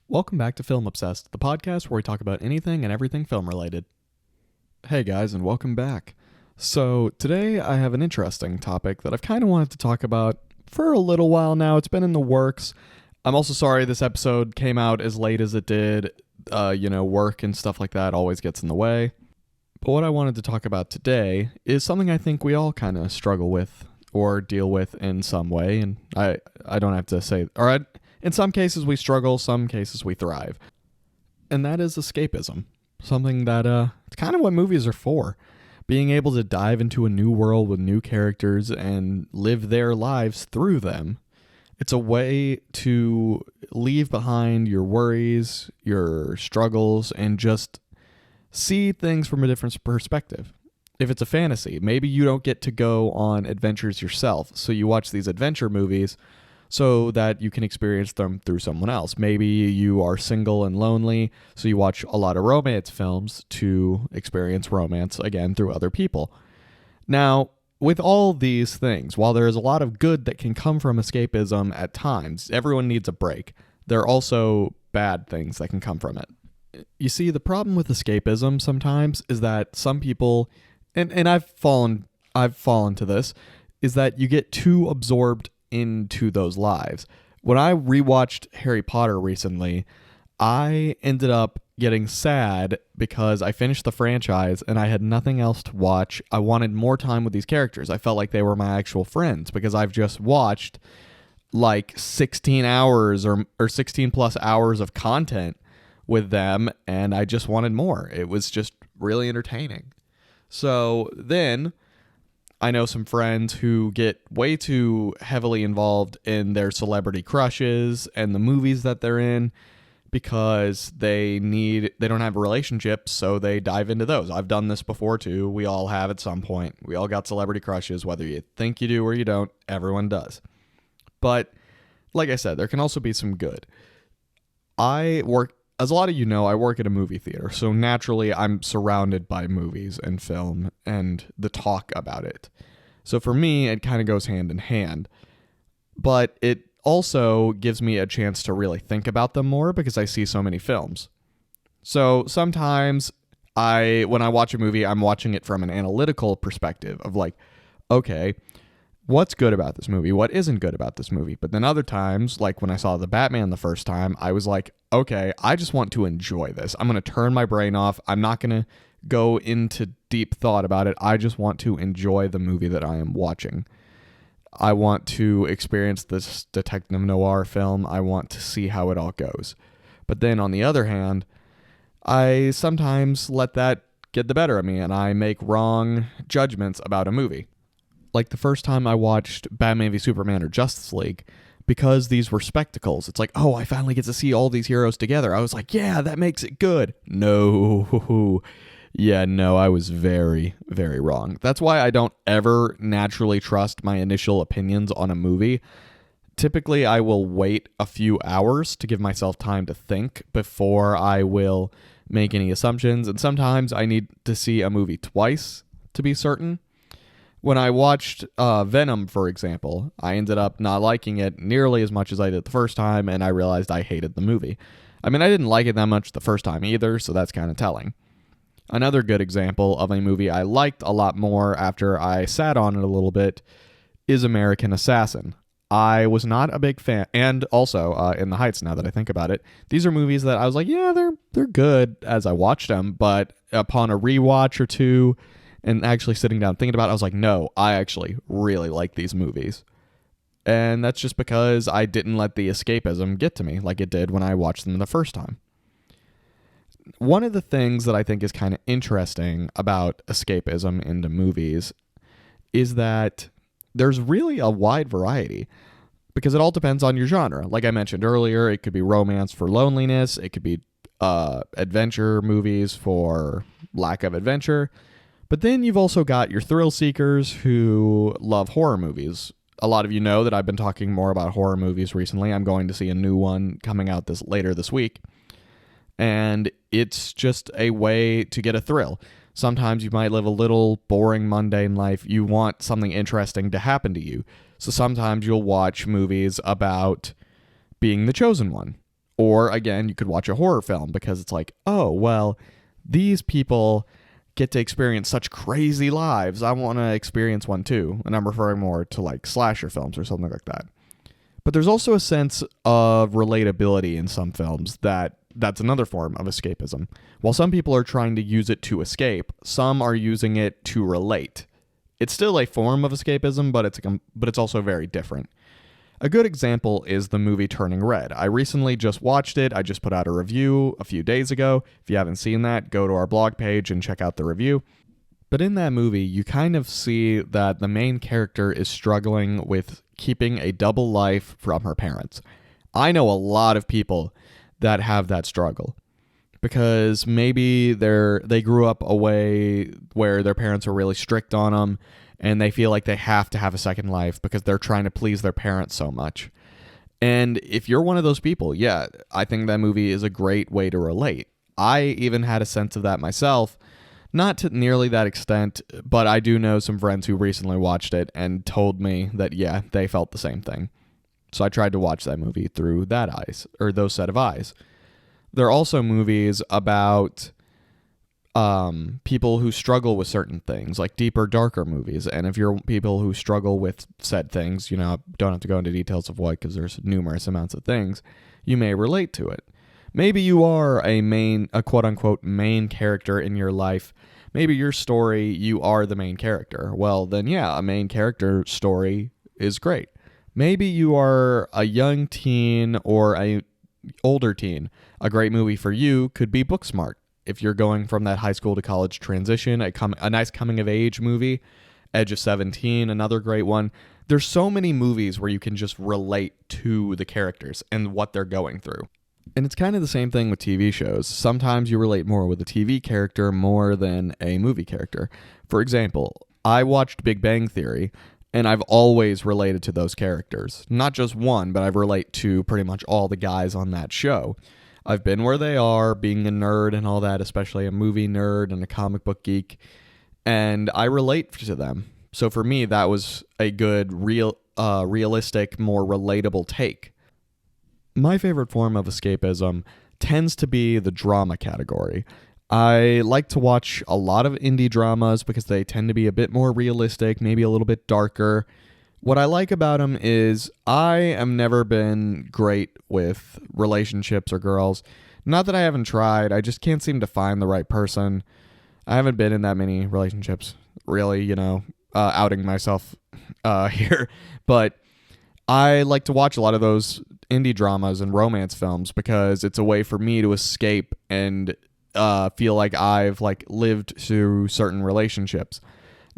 Welcome back to Film Obsessed, the podcast where we talk about anything and everything film related. Hey guys, and welcome back. So, today I have an interesting topic that I've kind of wanted to talk about for a little while now. It's been in the works. I'm also sorry this episode came out as late as it did. Work and stuff like that always gets in the way. But what I wanted to talk about today is something I think we all kind of struggle with or deal with in some way. And I don't have to say, all right. In some cases we struggle, some cases we thrive. And that is escapism. Something that it's kind of what movies are for. Being able to dive into a new world with new characters and live their lives through them. It's a way to leave behind your worries, your struggles, and just see things from a different perspective. If it's a fantasy, maybe you don't get to go on adventures yourself, so you watch these adventure movies so that you can experience them through someone else. Maybe you are single and lonely, so you watch a lot of romance films to experience romance again through other people. Now, with all these things, while there is a lot of good that can come from escapism at times, everyone needs a break. There are also bad things that can come from it. You see, the problem with escapism sometimes is that some people, and I've fallen to this, is that you get too absorbed into those lives. When I rewatched Harry Potter recently, I ended up getting sad because I finished the franchise and I had nothing else to watch. I wanted more time with these characters. I felt like they were my actual friends because I've just watched like 16 hours or 16 plus hours of content with them, and I just wanted more. It was just really entertaining. So then I know some friends who get way too heavily involved in their celebrity crushes and the movies that they're in because they don't have relationships, so they dive into those. I've done this before too. We all have at some point. We all got celebrity crushes, whether you think you do or you don't. Everyone does. But like I said, there can also be some good. As a lot of you know, I work at a movie theater, so naturally I'm surrounded by movies and film and the talk about it. So for me, it kind of goes hand in hand. But it also gives me a chance to really think about them more because I see so many films. So sometimes when I watch a movie, I'm watching it from an analytical perspective of like, okay, what's good about this movie? What isn't good about this movie? But then other times, like when I saw The Batman the first time, I was like, okay, I just want to enjoy this. I'm going to turn my brain off. I'm not going to go into deep thought about it. I just want to enjoy the movie that I am watching. I want to experience this detective noir film. I want to see how it all goes. But then on the other hand, I sometimes let that get the better of me and I make wrong judgments about a movie. Like the first time I watched Batman v Superman or Justice League, because these were spectacles. It's like, oh, I finally get to see all these heroes together. I was like, yeah, that makes it good. No. Yeah, no, I was very, very wrong. That's why I don't ever naturally trust my initial opinions on a movie. Typically, I will wait a few hours to give myself time to think before I will make any assumptions. And sometimes I need to see a movie twice to be certain. When I watched Venom, for example, I ended up not liking it nearly as much as I did the first time, and I realized I hated the movie. I mean, I didn't like it that much the first time either, so that's kind of telling. Another good example of a movie I liked a lot more after I sat on it a little bit is American Assassin. I was not a big fan, and also In the Heights, now that I think about it. These are movies that I was like, yeah, they're good as I watched them, but upon a rewatch or two, and actually sitting down thinking about it, I was like, no, I actually really like these movies. And that's just because I didn't let the escapism get to me like it did when I watched them the first time. One of the things that I think is kind of interesting about escapism into movies is that there's really a wide variety because it all depends on your genre. Like I mentioned earlier, it could be romance for loneliness. It could be adventure movies for lack of adventure. But then you've also got your thrill seekers who love horror movies. A lot of you know that I've been talking more about horror movies recently. I'm going to see a new one coming out later this week. And it's just a way to get a thrill. Sometimes you might live a little boring, mundane life. You want something interesting to happen to you. So sometimes you'll watch movies about being the chosen one Or again, you could watch a horror film because it's like, oh, well, these people get to experience such crazy lives. I want to experience one too. And I'm referring more to like slasher films or something like that. But there's also a sense of relatability in some films that's another form of escapism. While some people are trying to use it to escape, some are using it to relate. It's still a form of escapism, but it's also very different. A good example is the movie Turning Red. I recently just watched it. I just put out a review a few days ago. If you haven't seen that, go to our blog page and check out the review. But in that movie, you kind of see that the main character is struggling with keeping a double life from her parents. I know a lot of people that have that struggle because maybe they grew up a way where their parents are really strict on them, and they feel like they have to have a second life because they're trying to please their parents so much. And if you're one of those people, yeah, I think that movie is a great way to relate. I even had a sense of that myself, not to nearly that extent, but I do know some friends who recently watched it and told me that, yeah, they felt the same thing. So I tried to watch that movie through that eyes, or those set of eyes. There are also movies about people who struggle with certain things, like deeper, darker movies. And if you're people who struggle with said things, don't have to go into details of what, because there's numerous amounts of things, you may relate to it. Maybe you are a quote-unquote main character in your life. Maybe your story, you are the main character. Well, then yeah, a main character story is great. Maybe you are a young teen or a older teen. A great movie for you could be Booksmart. If you're going from that high school to college transition, a nice coming-of-age movie. Edge of 17, another great one. There's so many movies where you can just relate to the characters and what they're going through. And it's kind of the same thing with TV shows. Sometimes you relate more with a TV character more than a movie character. For example, I watched Big Bang Theory, and I've always related to those characters. Not just one, but I relate to pretty much all the guys on that show. I've been where they are, being a nerd and all that, especially a movie nerd and a comic book geek, and I relate to them. So for me, that was a good, realistic, more relatable take. My favorite form of escapism tends to be the drama category. I like to watch a lot of indie dramas because they tend to be a bit more realistic, maybe a little bit darker. What I like about them is I have never been great with relationships or girls. Not that I haven't tried, I just can't seem to find the right person. I haven't been in that many relationships, really, outing myself here. But I like to watch a lot of those indie dramas and romance films because it's a way for me to escape and feel like I've lived through certain relationships.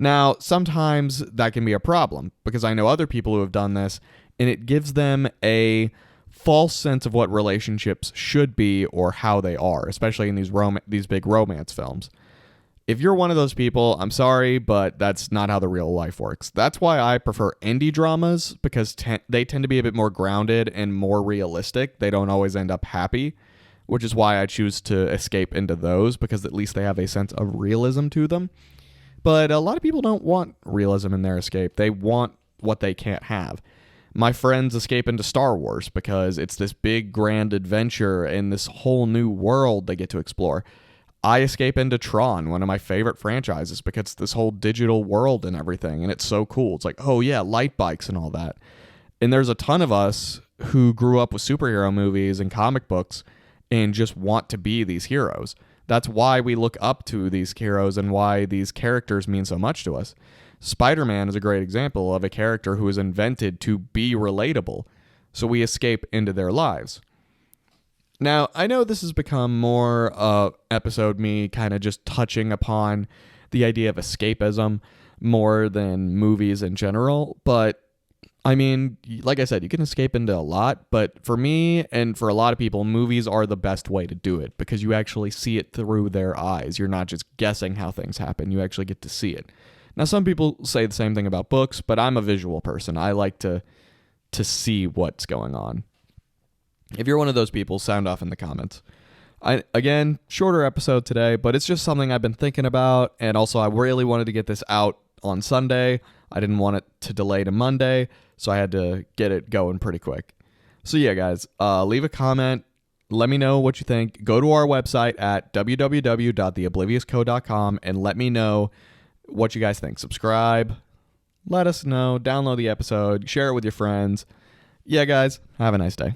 Now, sometimes that can be a problem because I know other people who have done this, and it gives them a false sense of what relationships should be or how they are, especially in these big romance films. If you're one of those people, I'm sorry, but that's not how the real life works. That's why I prefer indie dramas, because they tend to be a bit more grounded and more realistic. They don't always end up happy, which is why I choose to escape into those, because at least they have a sense of realism to them. But a lot of people don't want realism in their escape. They want what they can't have. My friends escape into Star Wars because it's this big, grand adventure and this whole new world they get to explore. I escape into Tron, one of my favorite franchises, because it's this whole digital world and everything, and it's so cool. It's like, oh yeah, light bikes and all that. And there's a ton of us who grew up with superhero movies and comic books and just want to be these heroes. That's why we look up to these heroes and why these characters mean so much to us. Spider-Man is a great example of a character who is invented to be relatable, so we escape into their lives. Now, I know this has become more episode me kind of just touching upon the idea of escapism more than movies in general, but I mean, like I said, you can escape into a lot, but for me and for a lot of people, movies are the best way to do it because you actually see it through their eyes. You're not just guessing how things happen. You actually get to see it. Now, some people say the same thing about books, but I'm a visual person. I like to see what's going on. If you're one of those people, sound off in the comments. Again, shorter episode today, but it's just something I've been thinking about, and also I really wanted to get this out on Sunday. I didn't want it to delay to Monday, so I had to get it going pretty quick. So yeah, guys, leave a comment Let me know what you think. Go to our website at www.theobliviousco.com and let me know what you guys think. Subscribe. Let us know. Download the episode. Share it with your friends. Yeah, guys. Have a nice day.